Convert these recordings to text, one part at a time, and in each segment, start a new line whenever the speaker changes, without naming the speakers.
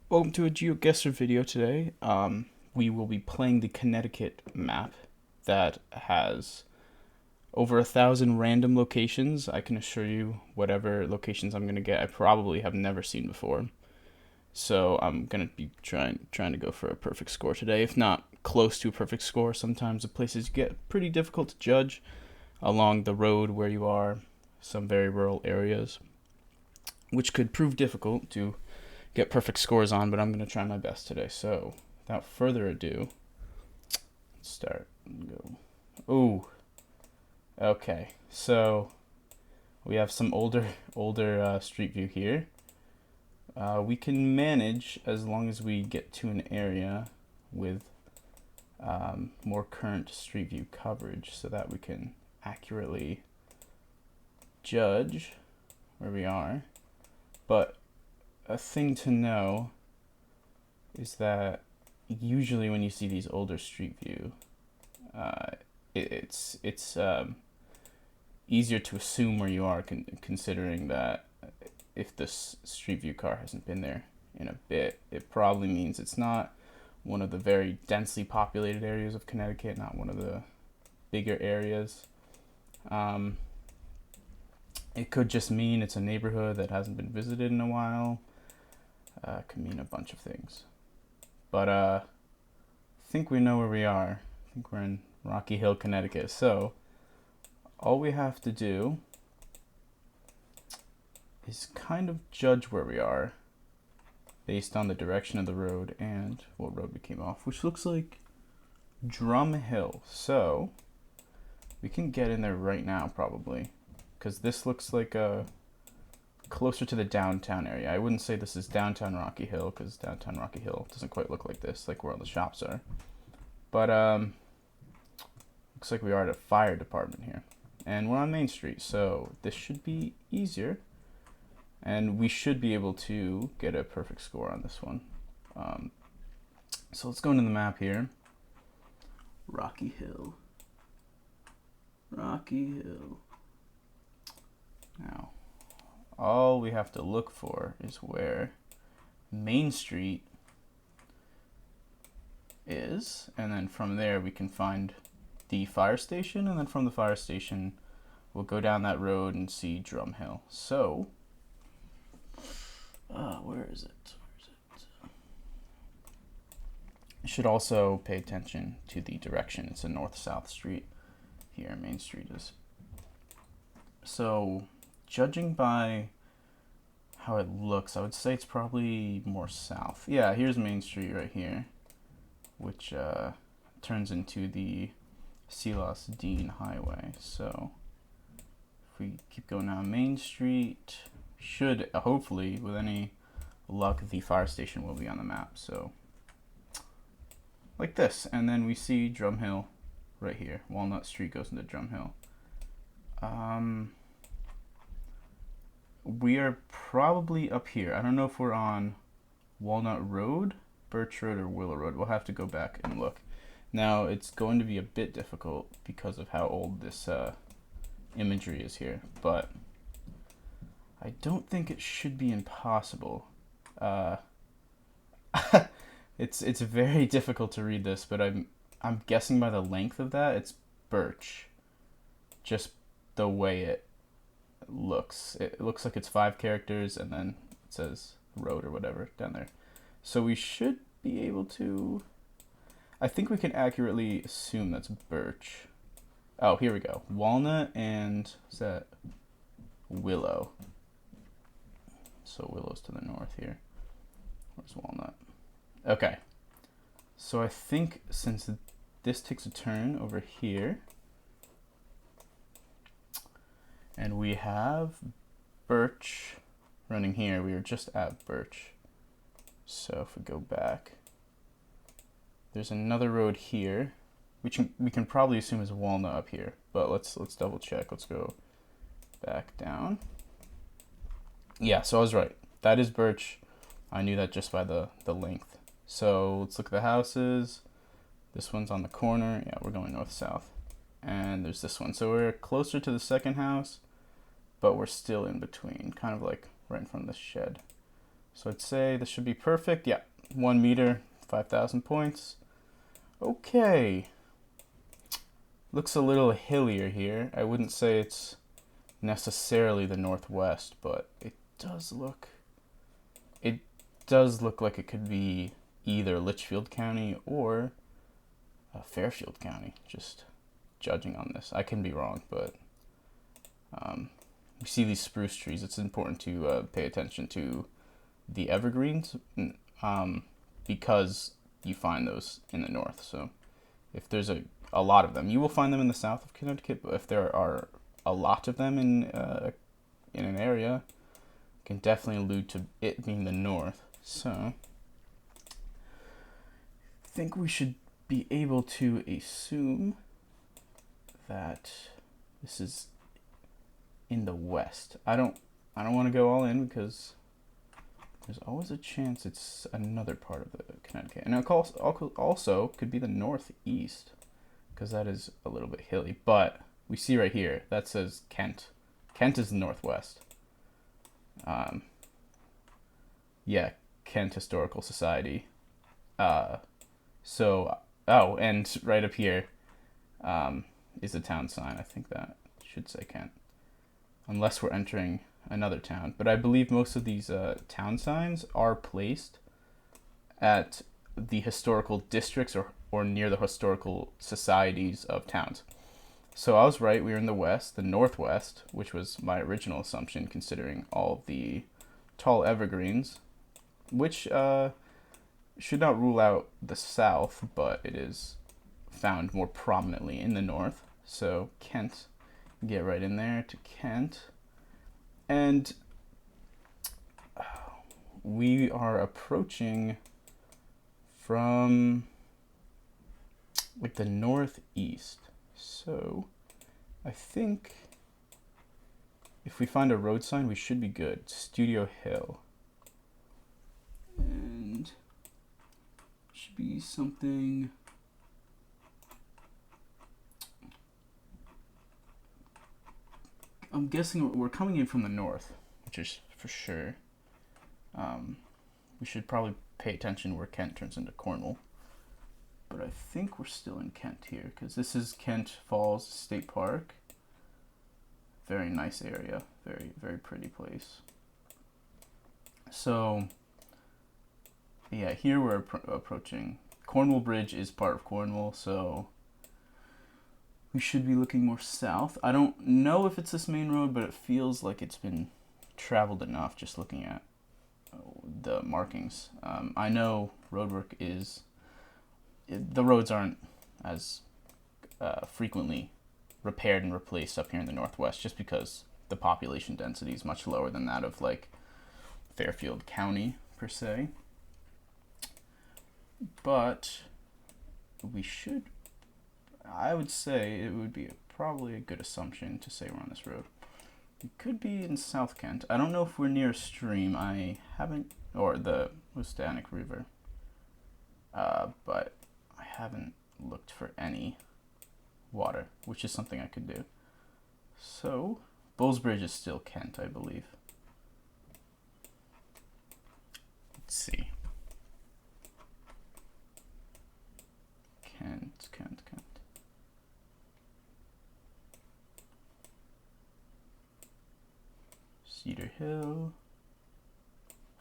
Welcome to a Geoguessr video today. We will be playing the Connecticut map that has over 1,000 random locations. I can assure you, whatever locations I'm gonna get, I probably have never seen before. So I'm gonna be trying to go for a perfect score today, if not close to a perfect score. Sometimes the places get pretty difficult to judge along the road where you are, some very rural areas, which could prove difficult to get perfect scores on, but I'm going to try my best today. So, without further ado, let's start and go. Ooh, okay. So, we have some older Street View here. We can manage as long as we get to an area with more current Street View coverage so that we can accurately judge where we are. But a thing to know is that usually when you see these older Street View, it's easier to assume where you are, considering that if this Street View car hasn't been there in a bit, it probably means it's not one of the very densely populated areas of Connecticut, not one of the bigger areas. It could just mean it's a neighborhood that hasn't been visited in a while. Could mean a bunch of things. But I think we know where we are. I think we're in Rocky Hill, Connecticut. So all we have to do is kind of judge where we are based on the direction of the road and what road we came off, which looks like Drum Hill. So we can get in there right now probably, because this looks like a closer to the downtown area. I wouldn't say this is downtown Rocky Hill, because downtown Rocky Hill doesn't quite look like this, like where all the shops are. But looks like we are at a fire department here, and we're on Main Street, so this should be easier, and we should be able to get a perfect score on this one. So let's go into the map here. Rocky Hill. Rocky Hill. Now, all we have to look for is where Main Street is, and then from there we can find the fire station, and then from the fire station we'll go down that road and see Drum Hill. So, where is it? You should also pay attention to the direction. It's a north-south street here, Main Street is. So, judging by how it looks, I would say it's probably more south. Yeah, here's Main Street right here, which turns into the Silas Dean Highway. So if we keep going down Main Street, should hopefully, with any luck, the fire station will be on the map. So like this, and then we see Drum Hill right here. Walnut Street goes into Drum Hill. We are probably up here. I don't know if we're on Walnut Road, Birch Road, or Willow Road. We'll have to go back and look. Now, it's going to be a bit difficult because of how old this imagery is here, but I don't think it should be impossible. It's very difficult to read this, but I'm guessing by the length of that, it's Birch. Just the way it looks. It looks like it's 5 characters, and then it says road or whatever down there. So we should be able to, I think we can accurately assume that's Birch. Oh, here we go. Walnut and, is that Willow? So Willow's to the north here. Where's Walnut? Okay. So I think since this takes a turn over here, and we have Birch running here. We are just at Birch. So if we go back, there's another road here, which we can probably assume is Walnut up here. But let's double check. Let's go back down. Yeah, so I was right. That is Birch. I knew that just by the length. So let's look at the houses. This one's on the corner. Yeah, we're going north-south. And there's this one. So we're closer to the second house, but we're still in between, kind of like right in front of the shed. So I'd say this should be perfect. Yeah, 1 meter, 5,000 points. Okay. Looks a little hillier here. I wouldn't say it's necessarily the northwest, but it does look like it could be either Litchfield County or Fairfield County. Just judging on this, I can be wrong, but we see these spruce trees. It's important to pay attention to the evergreens because you find those in the north. So if there's a lot of them, you will find them in the south of Connecticut. But if there are a lot of them in an area, it can definitely allude to it being the north. So I think we should be able to assume that this is in the west. I don't want to go all in because there's always a chance it's another part of the Connecticut. And it also could be the northeast because that is a little bit hilly. But we see right here, that says Kent. Kent is the northwest. Yeah, Kent Historical Society. And right up here is a town sign. I think that should say Kent. Unless we're entering another town. But I believe most of these town signs are placed at the historical districts or near the historical societies of towns. So I was right, we were in the west, the northwest, which was my original assumption considering all of the tall evergreens, which should not rule out the south, but it is found more prominently in the north. So Kent, get right in there to Kent. And we are approaching from like the northeast. So I think if we find a road sign, we should be good. Studio Hill. And should be something. I'm guessing we're coming in from the north, which is for sure. We should probably pay attention where Kent turns into Cornwall. But I think we're still in Kent here, because this is Kent Falls State Park. Very nice area. Very, very pretty place. So, yeah, here we're approaching. Cornwall Bridge is part of Cornwall, so we should be looking more south. I don't know if it's this main road, but it feels like it's been traveled enough just looking at the markings. I know roadwork the roads aren't as frequently repaired and replaced up here in the northwest just because the population density is much lower than that of like Fairfield County per se. But I would say it would be probably a good assumption to say we're on this road. We could be in South Kent. I don't know if we're near a stream. Or the Houstonic River. But I haven't looked for any water, which is something I could do. So, Bullsbridge is still Kent, I believe. Let's see. Kent. Cedar Hill.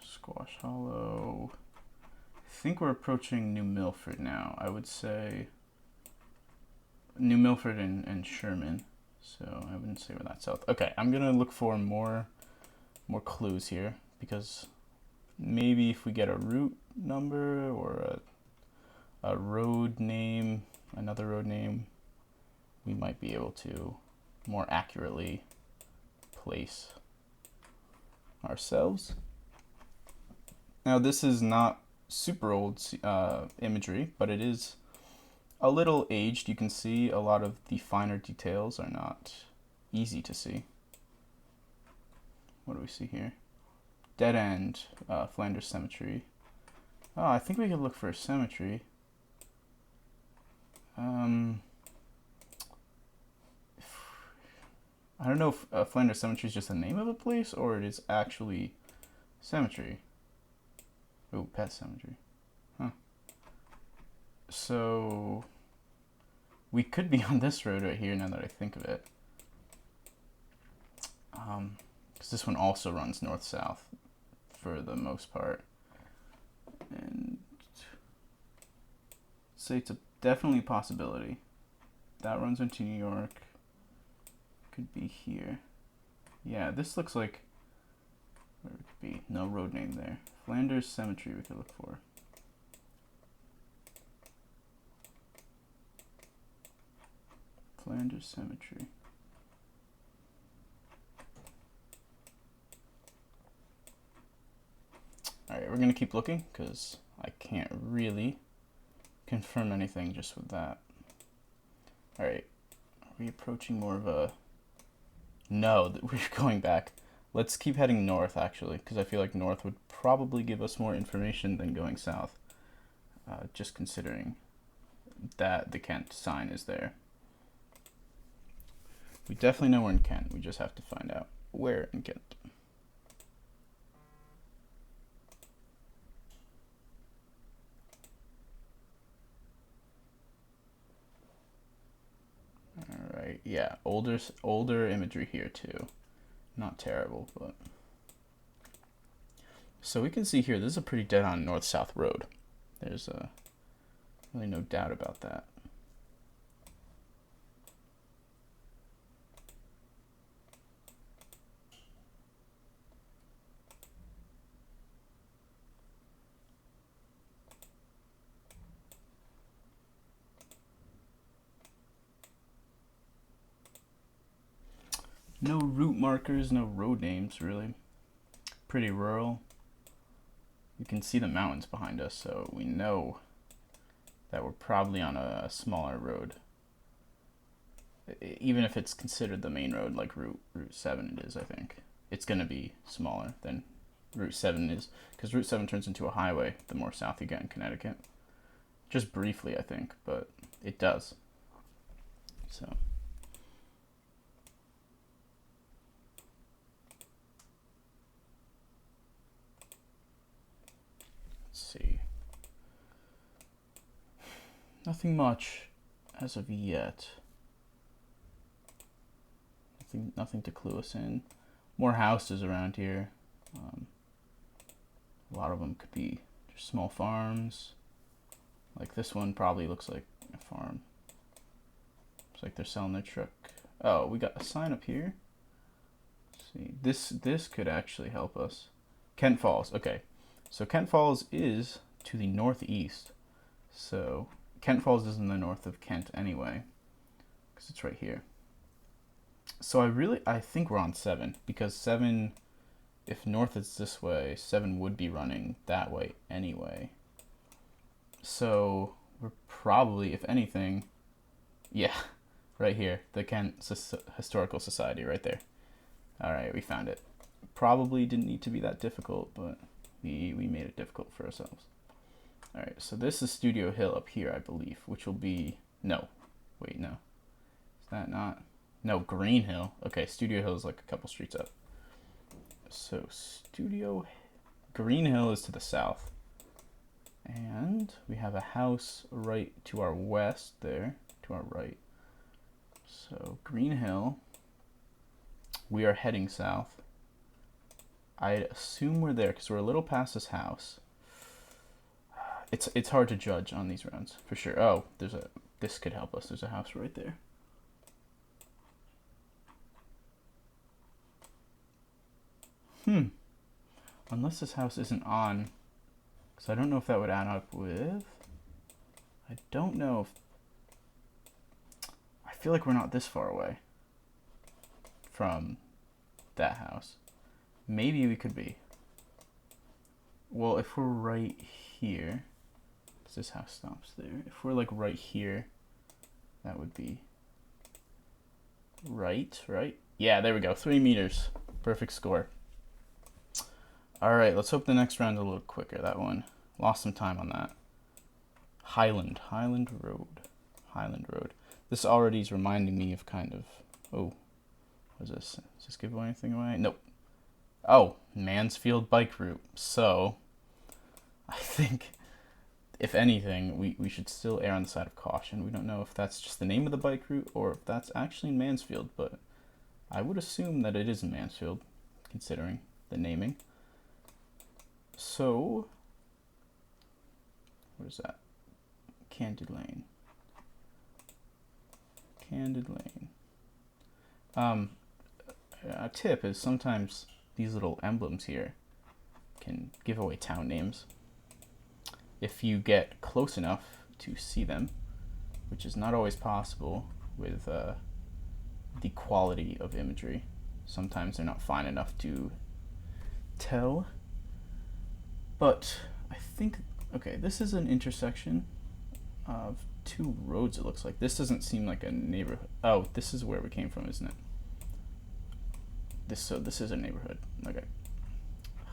Squash Hollow. I think we're approaching New Milford now. I would say New Milford and Sherman. So I wouldn't say we're that south. Okay, I'm gonna look for more clues here because maybe if we get a route number or a road name, another road name, we might be able to more accurately place ourselves. Now this is not super old imagery, but it is a little aged. You can see a lot of the finer details are not easy to see. What do we see here? Dead End, Flanders Cemetery. Oh, I think we could look for a cemetery. I don't know if Flanders Cemetery is just the name of a place or it is actually cemetery. Oh, pet cemetery. Huh. So we could be on this road right here now that I think of it. Because this one also runs north-south for the most part. And say it's definitely a possibility. That runs into New York. Could be here. Yeah, this looks like where it could be. No road name there. Flanders Cemetery we could look for. Flanders Cemetery. Alright, we're going to keep looking because I can't really confirm anything just with that. Alright, are we approaching more of a... No, we're going back. Let's keep heading north, actually, because I feel like north would probably give us more information than going south. Just considering that the Kent sign is there. We definitely know we're in Kent. We just have to find out where in Kent. Alright, yeah, older imagery here too. Not terrible, but... So we can see here, this is a pretty dead-on north-south road. There's really no doubt about that. No route markers, no road names, really. Pretty rural. You can see the mountains behind us, so we know that we're probably on a smaller road. Even if it's considered the main road, like Route 7 it is, I think. It's going to be smaller than Route 7 is, because Route 7 turns into a highway the more south you get in Connecticut. Just briefly, I think, but it does. So... see. Nothing much as of yet. Nothing to clue us in. More houses around here. A lot of them could be just small farms. Like this one probably looks like a farm. Looks like they're selling their truck. Oh, we got a sign up here. Let's see, this could actually help us. Kent Falls. Okay. So Kent Falls is to the northeast. So Kent Falls is in the north of Kent anyway, because it's right here. So I think we're on 7, because 7, if north is this way, 7 would be running that way anyway. So we're probably, if anything, yeah, right here, the Kent Historical Society right there. All right, we found it. Probably didn't need to be that difficult, but we made it difficult for ourselves. All right, so this is Studio Hill up here, I believe, which will be, no, wait, no. Is that not? No, Green Hill. Okay, Studio Hill is like a couple streets up. So Green Hill is to the south. And we have a house right to our west there, to our right. So Green Hill, we are heading south. I assume we're there because we're a little past this house. It's hard to judge on these rounds for sure. Oh, this could help us. There's a house right there. Unless this house isn't on, because I don't know if that would add up with. I don't know if. I feel like we're not this far away from that house. Maybe we could be. Well, if we're right here, because this house stops there. If we're like right here, that would be right? Yeah, there we go. 3 meters. Perfect score. All right, let's hope the next round's a little quicker. That one, lost some time on that. Highland Road. This already is reminding me of kind of, oh, what is this? Does this give anything away? Nope. Oh, Mansfield bike route. So, I think, if anything, we should still err on the side of caution. We don't know if that's just the name of the bike route or if that's actually in Mansfield, but I would assume that it is in Mansfield, considering the naming. So, what is that? Candid Lane. Candid Lane. A tip is sometimes these little emblems here can give away town names. If you get close enough to see them, which is not always possible with the quality of imagery. Sometimes they're not fine enough to tell. But I think, okay, this is an intersection of two roads, it looks like. This doesn't seem like a neighborhood. Oh, this is where we came from, isn't it? This is a neighborhood. Okay.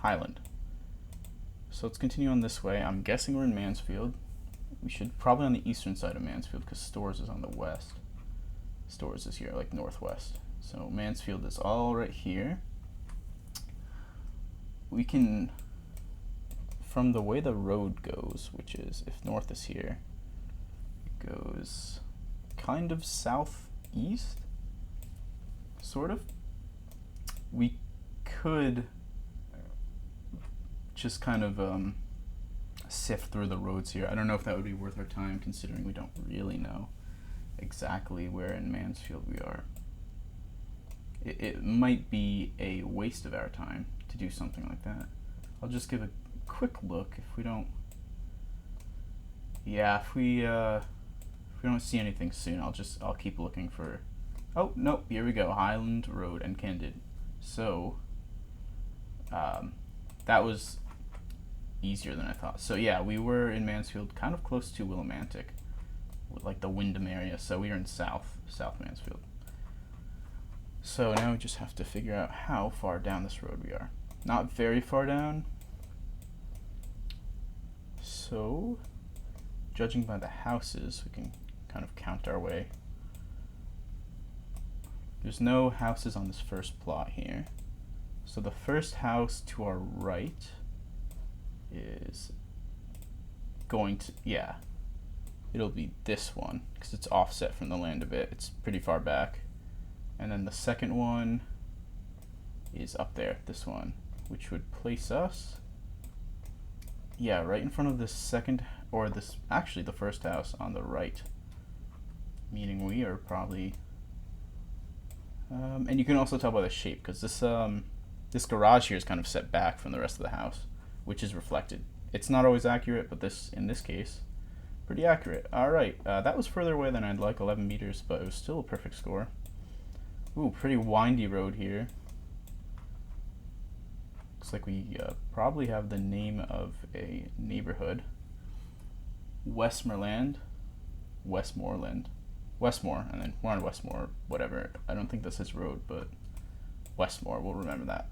Highland. So let's continue on this way. I'm guessing we're in Mansfield. We should probably on the eastern side of Mansfield because Storrs is on the west. Storrs is here, like northwest. So Mansfield is all right here. We can, from the way the road goes, which is, if north is here, it goes kind of southeast, sort of. We could just kind of sift through the roads here. I don't know if that would be worth our time, considering we don't really know exactly where in Mansfield we are. It might be a waste of our time to do something like that. I'll just give a quick look. If we don't, yeah, if we don't see anything soon, I'll keep looking for. Oh no, here we go. Highland Road and Candid. So that was easier than I thought. So yeah, we were in Mansfield, kind of close to Willimantic, like the Wyndham area. So we are in South Mansfield. So now we just have to figure out how far down this road we are. Not very far down. So, judging by the houses, we can kind of count our way. There's no houses on this first plot here. So the first house to our right is going to, yeah, it'll be this one because it's offset from the land a bit. It's pretty far back. And then the second one is up there, this one, which would place us, yeah, right in front of this second, or this, actually the first house on the right. Meaning we are probably, and you can also tell by the shape, because this garage here is kind of set back from the rest of the house, which is reflected. It's not always accurate, but in this case, pretty accurate. All right, that was further away than I'd like, 11 meters, but it was still a perfect score. Ooh, pretty windy road here. Looks like we probably have the name of a neighborhood. Westmore, and then we're on Westmore, whatever. I don't think this is road, but Westmore, we'll remember that.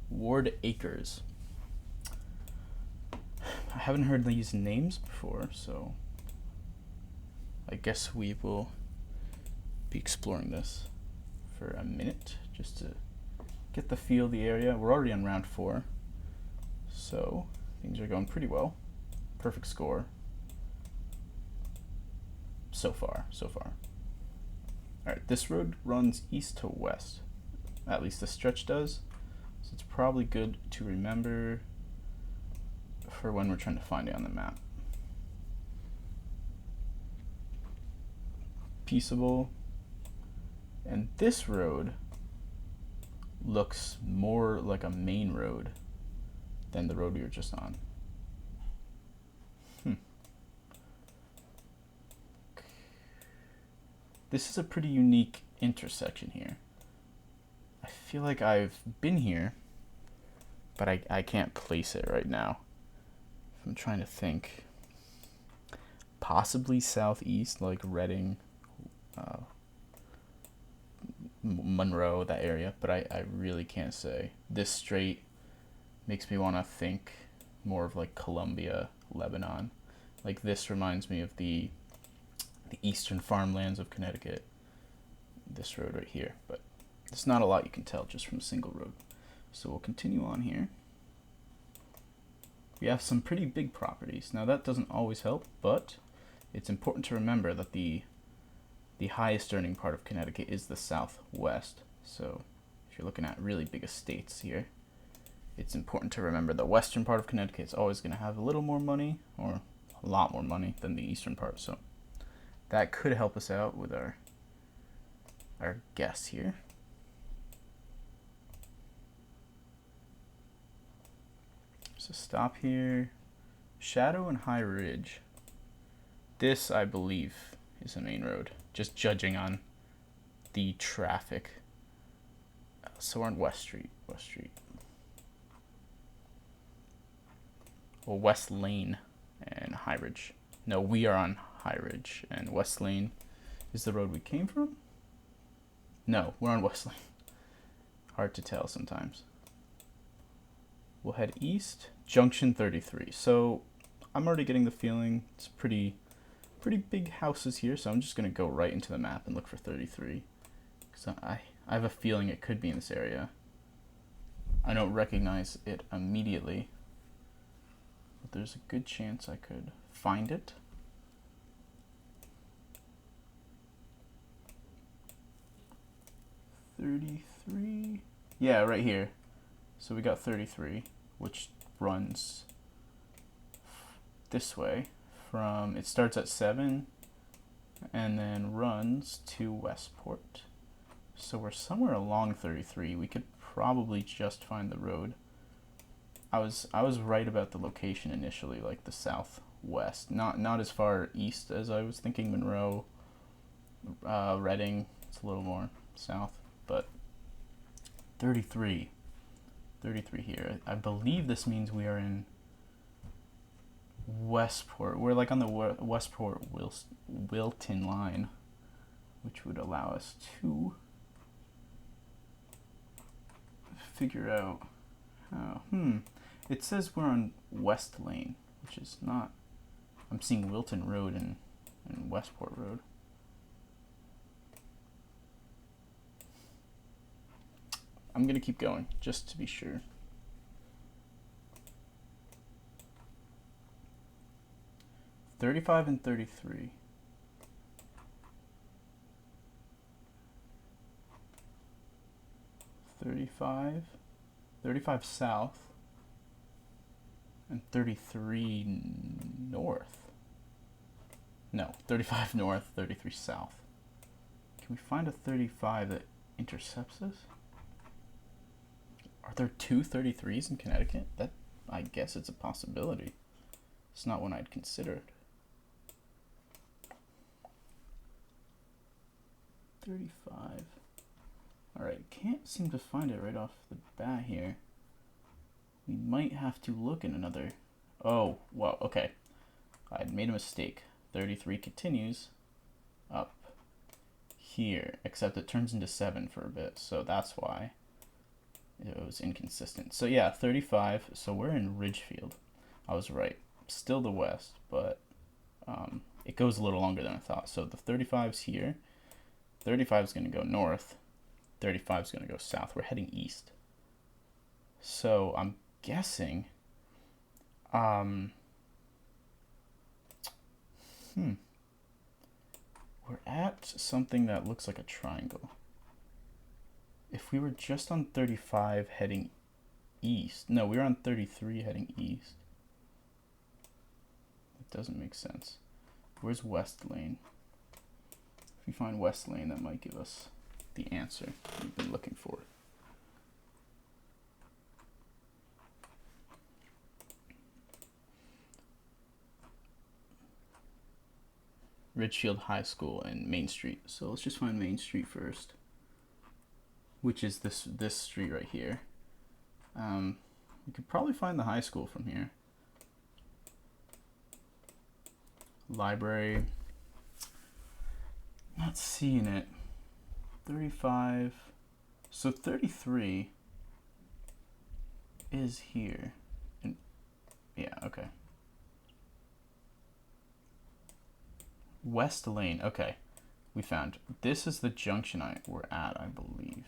Ward Acres. I haven't heard these names before, so I guess we will be exploring this for a minute just to get the feel of the area. We're already on round 4, so things are going pretty well. Perfect score so far. Alright, this road runs east to west, at least the stretch does, so it's probably good to remember for when we're trying to find it on the map. Peaceable. And this road looks more like a main road than the road we were just on. This is a pretty unique intersection here. I feel like I've been here, but I can't place it right now. I'm trying to think. Possibly southeast, like Reading, Monroe, that area, but I really can't say. This straight makes me want to think more of like Columbia, Lebanon. Like this reminds me of the eastern farmlands of Connecticut. This road right here, but there's not a lot you can tell just from a single road. So we'll continue on here. we have some pretty big properties. Now that doesn't always help, but it's important to remember that the highest earning part of Connecticut is the southwest. So if you're looking at really big estates here, it's important to remember the western part of Connecticut is always going to have a little more money, or a lot more money, than the eastern part. So that could help us out with our guess here. So stop here. Shadow and High Ridge. This, I believe, is a main road, just judging on the traffic. So we're on West Street. Well, West Lane and High Ridge. No, we are on High Ridge, and West Lane is the road we came from? No, we're on West Lane. Hard to tell sometimes. We'll head east, Junction 33. So I'm already getting the feeling it's pretty big houses here, so I'm just going to go right into the map and look for 33. Because I have a feeling it could be in this area. I don't recognize it immediately, but there's a good chance I could find it. $33. Yeah, right here. So we got 33, which runs this way from, it starts at 7 and then runs to Westport. So we're somewhere along 33. We could probably just find the road. I was right about the location initially, like the southwest, not as far east as I was thinking. Monroe, Reading, it's a little more south, but 33 here. I believe this means we are in Westport. We're like on the Westport Wilton line, which would allow us to figure out how. It says we're on West Lane, which is not. I'm seeing Wilton Road and Westport Road. I'm gonna keep going just to be sure. $35 and $33. $35 south and 33 north. No, 35 north, 33 south. Can we find a 35 that intercepts us? Are there two 33s in Connecticut? That, I guess it's a possibility. It's not one I'd considered. 35. Alright, can't seem to find it right off the bat here. We might have to look in another. Oh, wow, okay. I made a mistake. 33 continues up here, except it turns into 7 for a bit, so that's why it was inconsistent. So yeah, 35, so we're in Ridgefield. I was right. Still the west, but it goes a little longer than I thought. So the 35's here. 35 is going to go north. 35 is going to go south. We're heading east. So I'm guessing we're at something that looks like a triangle. If we were just on 35 heading east, no, we were on 33 heading east. That doesn't make sense. Where's West Lane? If we find West Lane, that might give us the answer we've been looking for. Ridgefield High School and Main Street. So let's just find Main Street first, which is this street right here. We could probably find the high school from here. Library. Not seeing it. 35. So 33 is here. And yeah, okay. West Lane. Okay. We found. This is the junction we're at, I believe.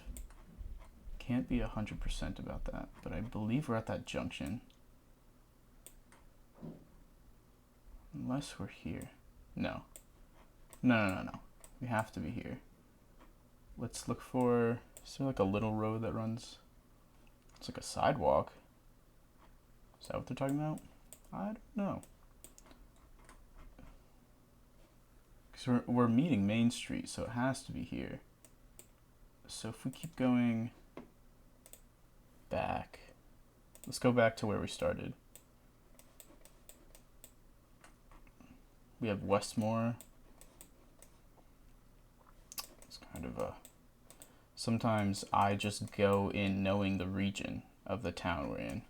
Can't be 100% about that, but I believe we're at that junction. Unless we're here. No. No. We have to be here. Let's look for... Is there like a little road that runs? It's like a sidewalk. Is that what they're talking about? I don't know. Because we're meeting Main Street, so it has to be here. So if we keep going back... Let's go back to where we started. We have Westmore. It's kind of a... Sometimes I just go in knowing the region of the town we're in.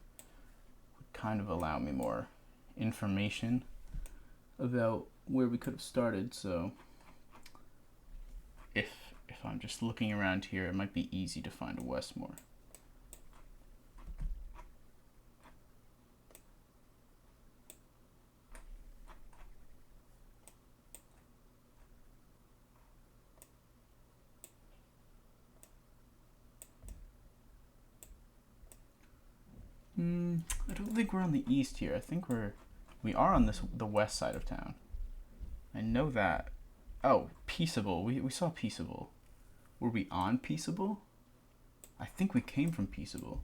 Would kind of allow me more information about where we could have started, so if I'm just looking around here, it might be easy to find a Westmore. I don't think we're on the east here. I think we are on the west side of town. I know that. Oh, Peaceable. We saw Peaceable. Were we on Peaceable? I think we came from Peaceable.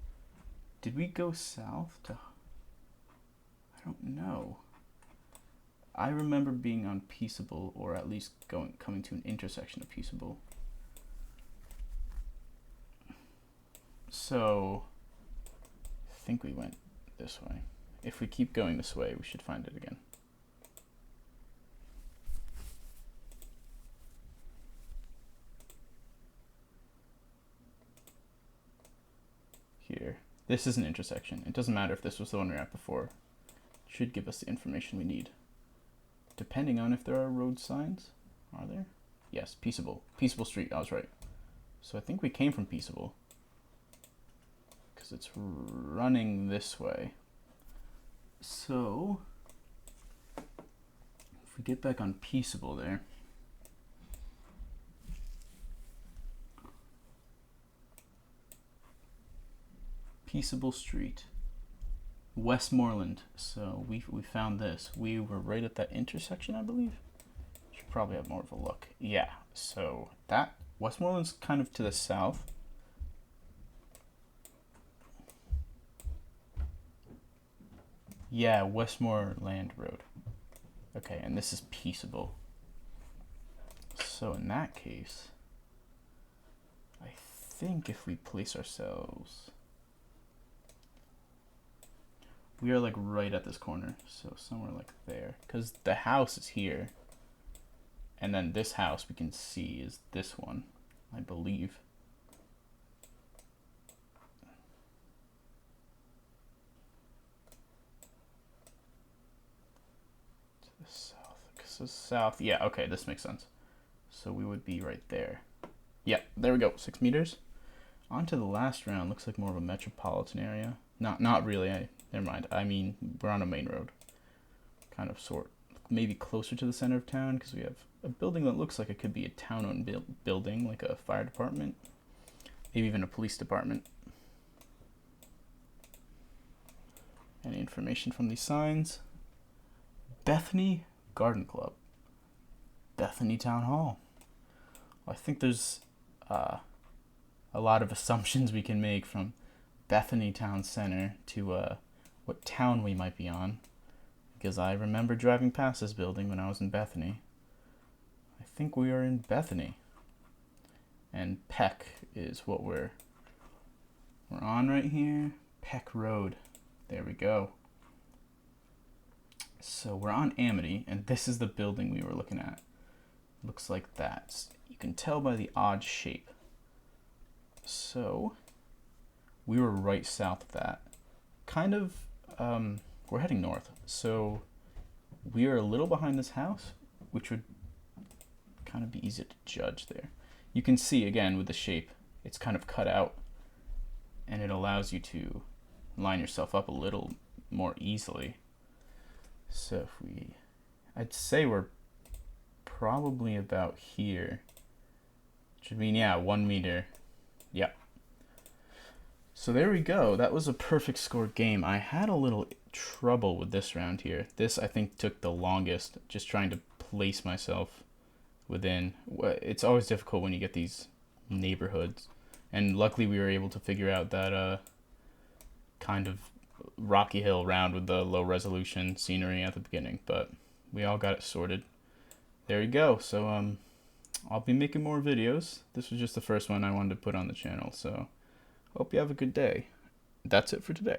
Did we go south to... I don't know. I remember being on Peaceable, or at least coming to an intersection of Peaceable. So... I think we went this way. If we keep going this way, we should find it again. Here. This is an intersection. It doesn't matter if this was the one we were at before. It should give us the information we need. Depending on if there are road signs. Are there? Yes, Peaceable. Peaceable Street, I was right. So I think we came from Peaceable. Because it's running this way. So, if we get back on Peaceable there. Peaceable Street. Westmoreland. So we found this. We were right at that intersection, I believe. Should probably have more of a look. Yeah, so that Westmoreland's kind of to the south. Yeah, Westmoreland Road. Okay, and this is Peaceable. So in that case, I think if we place ourselves... We are like right at this corner, so somewhere like there. Because the house is here. And then this house we can see is this one, I believe. South, yeah, okay, this makes sense. So we would be right there. Yeah, there we go, 6 meters. On to the last round, looks like more of a metropolitan area. Not really, never mind. I mean, we're on a main road. Kind of maybe closer to the center of town, because we have a building that looks like it could be a town-owned building, like a fire department. Maybe even a police department. Any information from these signs? Bethany Garden Club. Bethany Town Hall. Well, I think there's a lot of assumptions we can make from Bethany Town Center to what town we might be on. Because I remember driving past this building when I was in Bethany. I think we are in Bethany. And Peck is what we're on right here. Peck Road. There we go. So we're on Amity, and this is the building we were looking at. Looks like that. You can tell by the odd shape. So we were right south of that. Kind of, we're heading north. So we are a little behind this house, which would kind of be easy to judge there. You can see, again, with the shape, it's kind of cut out, and it allows you to line yourself up a little more easily. So if I'd say we're probably about here. Which would mean, yeah, 1 meter. Yep. So there we go. That was a perfect score game. I had a little trouble with this round here. This, I think, took the longest, just trying to place myself within. It's always difficult when you get these neighborhoods. And luckily we were able to figure out that kind of rocky hill round with the low resolution scenery at the beginning, but we all got it sorted. There you go. So I'll be making more videos. This was just the first one I wanted to put on the channel, so hope you have a good day. That's it for today.